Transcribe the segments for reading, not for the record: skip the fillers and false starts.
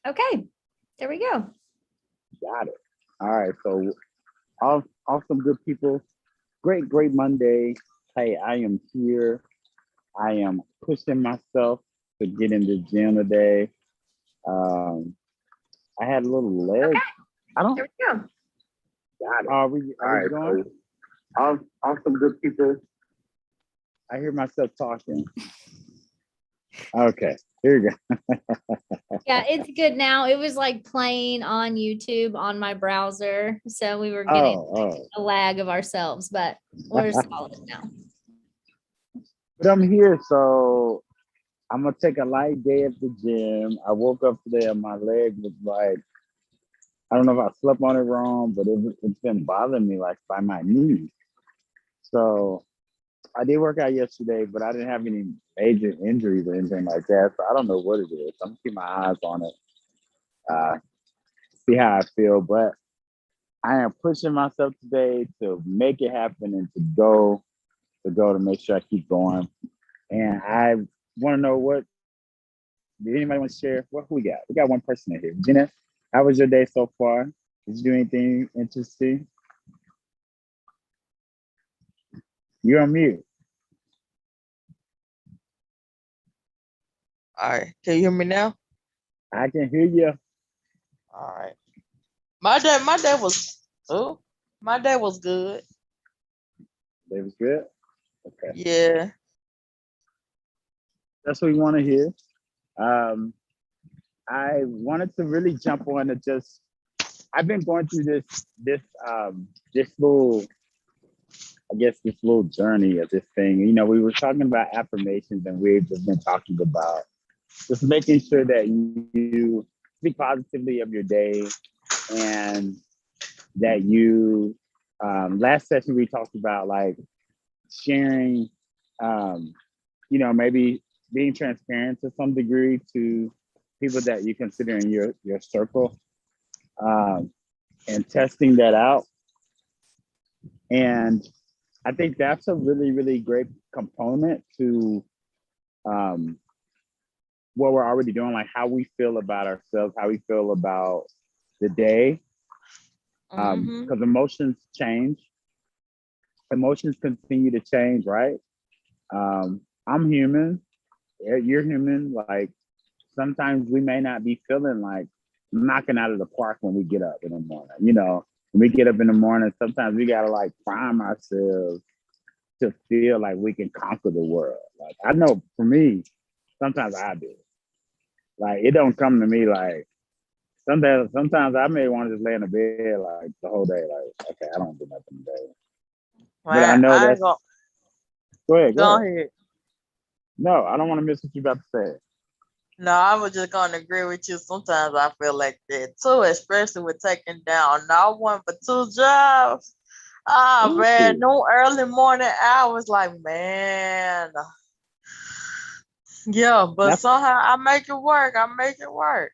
Okay, there we go. Got it. All right. So, awesome, good people. Great Monday. Hey, I am here. I am pushing myself to get in the gym today. Um, I had a little leg. Okay, I don't. there we go. God, are we going? Awesome, good people. I hear myself talking. Okay, here we go. Yeah, it's good now. It was like playing on YouTube on my browser. So we were getting a lag of ourselves, but we're solid now. But I'm here, so I'm gonna take a light day at the gym. I woke up today and my leg was like, I don't know if I slept on it wrong, but it's been bothering me like by my knee. So I did work out yesterday, but I didn't have any major injuries or anything like that. So I don't know what it is. I'm gonna keep my eyes on it, uh, see how I feel. But I am pushing myself today to make it happen and to make sure I keep going. And I want to know what did anybody want to share? What who we got? We got one person in here. Gina, how was your day so far? Did you do anything interesting? You're on mute. All right. Can you hear me now? I can hear you. All right. My day was good. That was good. Okay. Yeah. That's what we want to hear. Um, I wanted to really jump on to just I've been going through this little this little journey of this thing. You know, we were talking about affirmations and we've just been talking about just making sure that you speak positively of your day and that you last session we talked about like sharing maybe being transparent to some degree to people that you consider in your circle um, and testing that out. And I think that's a really, really great component to um, what we're already doing, like how we feel about ourselves, how we feel about the day. Because emotions change, emotions continue to change, right? I'm human, you're human. Like sometimes we may not be feeling like knocking out of the park when we get up in the morning. You know, when we get up in the morning, sometimes we gotta like prime ourselves to feel like we can conquer the world. Like I know for me, sometimes I do. Like it don't come to me like sometimes I may want to just lay in the bed like the whole day, like, okay, I don't do nothing today. But I Man, know I that's ain't gonna go ahead, go go ahead. ahead. No, I don't want to miss what you about to say. No, I was just gonna agree with you. Sometimes I feel like that too, especially with taking down not one but two jobs. Ah man, Ooh, no early morning hours, like man. Yeah, but that's somehow I make it work. I make it work.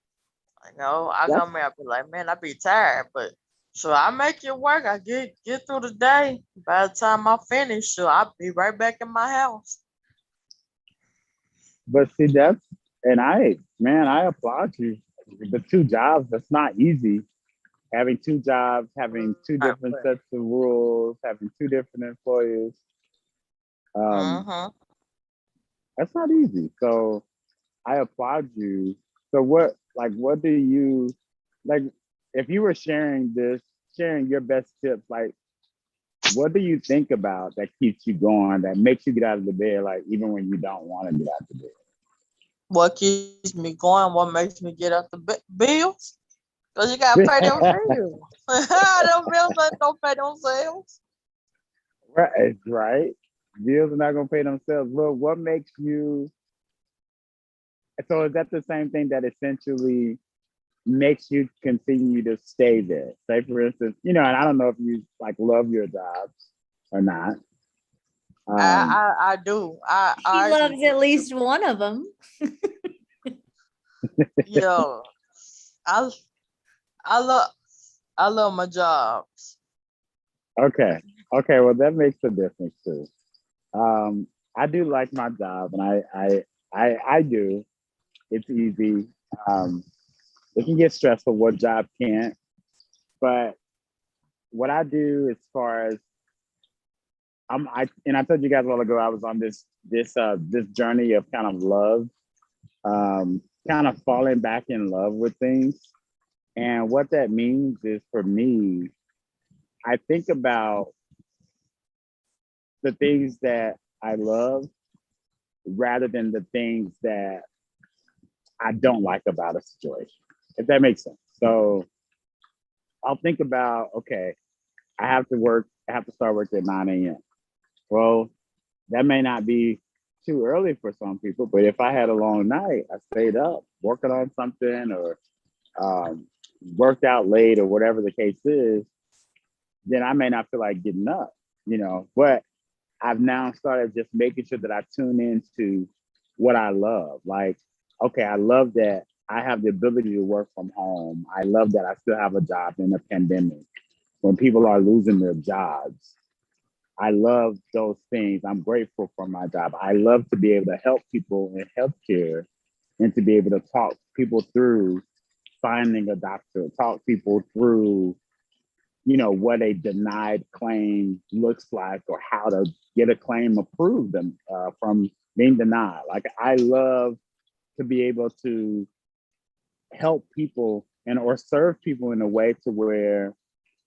I that's come here, I be like, man, I be tired, but so I make it work. I get through the day. By the time I finish, so I'll be right back in my house. but see that's and I applaud you. The two jobs, that's not easy. Having two jobs, having two Right, different but sets of rules, having two different employers. Um, uh-huh. that's not easy. So I applaud you. So what do you like if you were sharing your best tips, like what do you think about that keeps you going, that makes you get out of the bed, like even when you don't want to get out of the bed? What keeps me going? What makes me get up the bills? Cause you gotta pay them bills. Them bills ain't gonna pay themselves. Right, right. Bills are not gonna pay themselves. Well, what makes you so is that the same thing that essentially makes you continue to stay there? Say for instance, and I don't know if you like love your jobs or not. Um, I do. He I actually loves do. at least one of them. Yo, I I love I love my jobs. okay. Okay, well that makes a difference too. Um, I do like my job and I do. It's easy. Um, it can get stressful. What job can't? But what I do as far as I told you guys a while ago, I was on this journey of kind of love, kind of falling back in love with things. And what that means is for me, I think about the things that I love rather than the things that I don't like about a situation, if that makes sense. So I'll think about, okay, I have to start work at 9 a.m. Well, that may not be too early for some people, but if I had a long night, I stayed up working on something or worked out late or whatever the case is, then I may not feel like getting up, But I've now started just making sure that I tune into what I love. Like, okay, I love that I have the ability to work from home. I love that I still have a job in a pandemic when people are losing their jobs. I love those things. I'm grateful for my job. I love to be able to help people in healthcare and to be able to talk people through finding a doctor, talk people through, what a denied claim looks like or how to get a claim approved from being denied. Like, I love to be able to help people or serve people in a way to where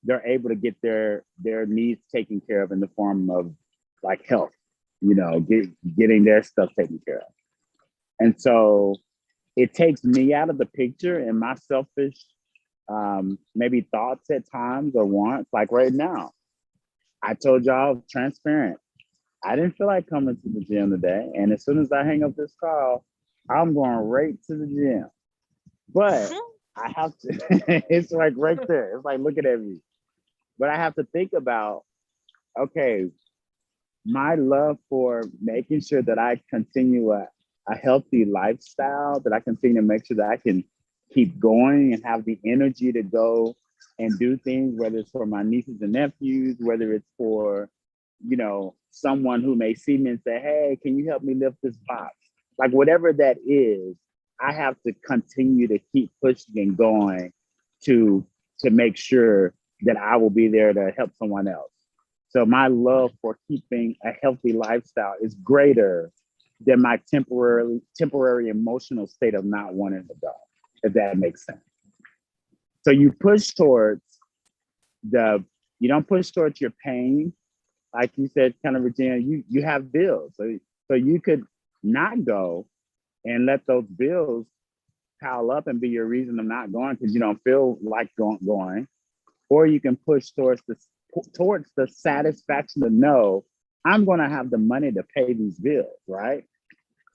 they're able to get their needs taken care of in the form of like health, getting their stuff taken care of. And so it takes me out of the picture and my selfish maybe thoughts at times or wants. Like right now, I told y'all transparent. I didn't feel like coming to the gym today. And as soon as I hang up this call, I'm going right to the gym. But I have to, it's like right there. It's like looking at me. But I have to think about, okay, my love for making sure that I continue a healthy lifestyle, that I continue to make sure that I can keep going and have the energy to go and do things, whether it's for my nieces and nephews, whether it's for, someone who may see me and say, hey, can you help me lift this box? Like whatever that is, I have to continue to keep pushing and going to make sure that I will be there to help someone else. So my love for keeping a healthy lifestyle is greater than my temporary emotional state of not wanting to go, if that makes sense. So you don't push towards your pain. Like you said, kind of, Regina, you have bills. So you could not go and let those bills pile up and be your reason of not going because you don't feel like going. Or you can push towards the satisfaction to know I'm going to have the money to pay these bills, right?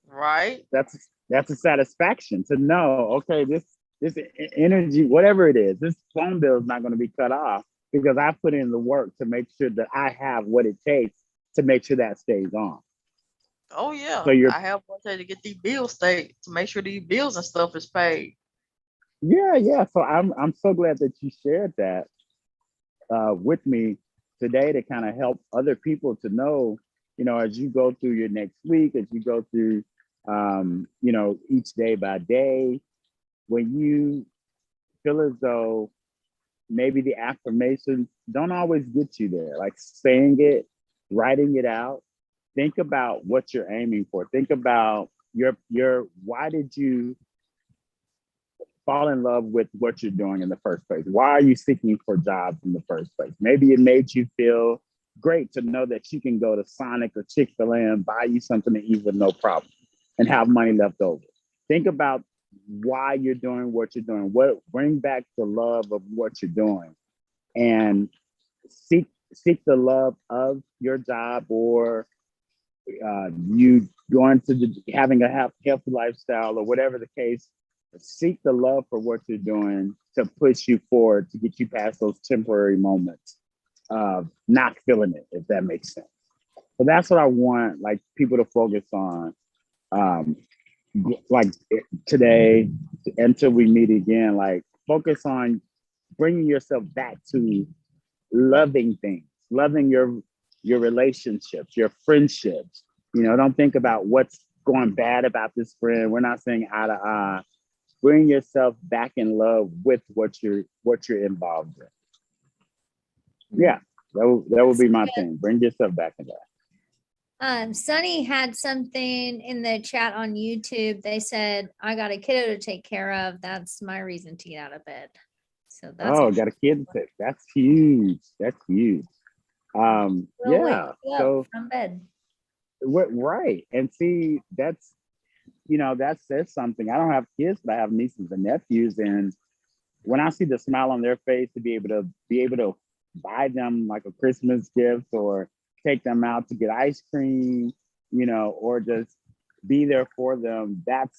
Right. That's a satisfaction to know, okay, this energy, whatever it is, this phone bill is not going to be cut off because I put in the work to make sure that I have what it takes to make sure that stays on. Oh yeah. So I have one day to get these bills paid to make sure these bills and stuff is paid. Yeah. So I'm so glad that you shared that with me today to kind of help other people to know, as you go through your next week, as you go through, each day by day, when you feel as though maybe the affirmations don't always get you there, like saying it, writing it out, think about what you're aiming for. Think about why did you fall in love with what you're doing in the first place? Why are you seeking for jobs in the first place? Maybe it made you feel great to know that you can go to Sonic or Chick-fil-A and buy you something to eat with no problem and have money left over. Think about why you're doing what you're doing. Bring back the love of what you're doing and seek the love of your job or you going to having a healthy lifestyle or whatever the case. Seek the love for what you're doing to push you forward to get you past those temporary moments of not feeling it, if that makes sense. So that's what I want, like, people to focus on, like today until we meet again. Like, focus on bringing yourself back to loving things, loving your relationships, your friendships. Don't think about what's going bad about this friend. We're not saying eye to eye. bring yourself back in love with what you're involved in. Yeah, that would be my thing. Bring yourself back in love. Sunny had something in the chat on YouTube. They said, I got a kiddo to take care of. That's my reason to get out of bed. So that's got a kid to take. That's huge. That's huge. Yeah. So from bed. Right. And see, that's, that says something. I don't have kids, but I have nieces and nephews. And when I see the smile on their face to be able to buy them like a Christmas gift or take them out to get ice cream, or just be there for them, that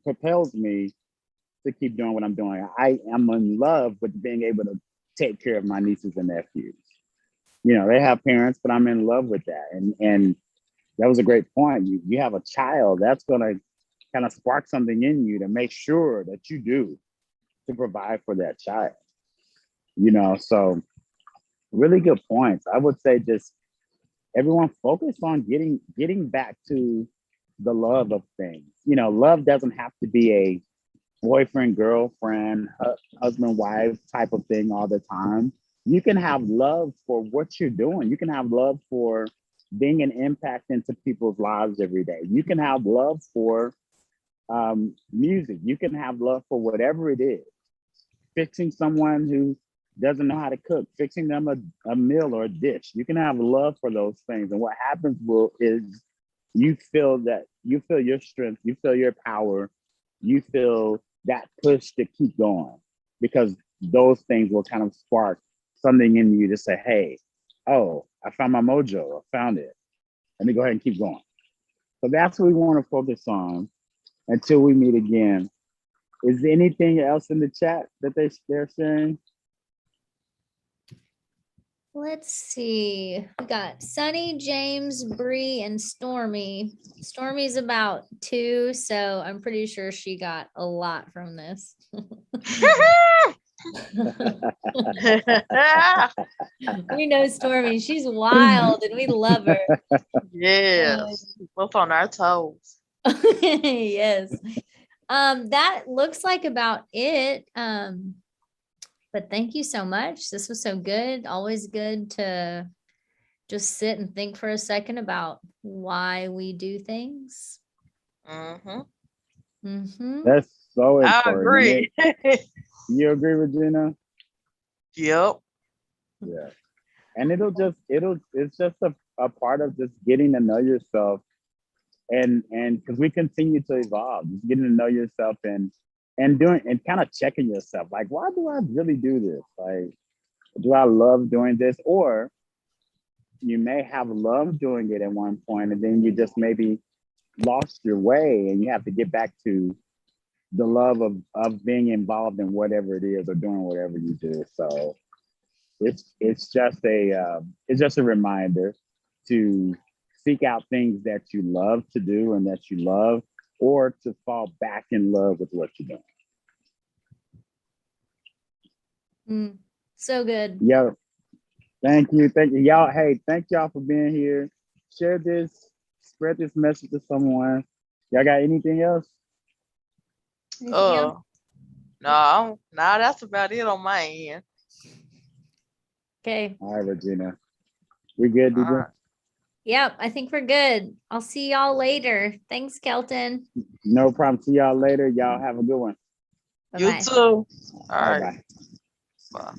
propels me to keep doing what I'm doing. I am in love with being able to take care of my nieces and nephews. They have parents, but I'm in love with that. And that was a great point. You have a child, that's going to kind of spark something in you to make sure that you do to provide for that child. So really good points. I would say just everyone focus on getting back to the love of things. Love doesn't have to be a boyfriend, girlfriend, husband, wife type of thing all the time. You can have love for what you're doing. You can have love for being an impact into people's lives every day. You can have love for music. You can have love for whatever it is. Fixing someone who doesn't know how to cook, fixing them a meal or a dish. You can have love for those things. And what happens is you feel your strength, you feel your power, you feel that push to keep going, because those things will kind of spark something in you to say, hey, oh, I found my mojo, I found it. Let me go ahead and keep going. So that's what we want to focus on until we meet again. Is there anything else in the chat that they're sharing? Let's see. We got Sunny, James, Bree, and Stormy. Stormy's about 2, so I'm pretty sure she got a lot from this. We know Stormy. She's wild and we love her. Yes. Both on our toes. Yes. That looks like about it. But thank you so much. This was so good. Always good to just sit and think for a second about why we do things. That's so important. I agree. You agree, Regina? Yep. Yeah. And it's just a part of just getting to know yourself, and because we continue to evolve, just getting to know yourself and doing and kind of checking yourself, like, why do I really do this? Like, do I love doing this? Or you may have loved doing it at one point, and then you just maybe lost your way, and you have to get back to the love of being involved in whatever it is or doing whatever you do. So it's just a reminder to seek out things that you love to do and that you love, or to fall back in love with what you're doing. So good. Yeah. Thank you y'all. Hey, thank y'all for being here. Share this, spread this message to someone. Y'all got anything else? No, that's about it on my end. Okay. All right, Regina. We good, DJ? Right. Yep, I think we're good. I'll see y'all later. Thanks, Kelton. No problem. See y'all later. Y'all have a good one. You Bye-bye. too. All right. Bye-bye.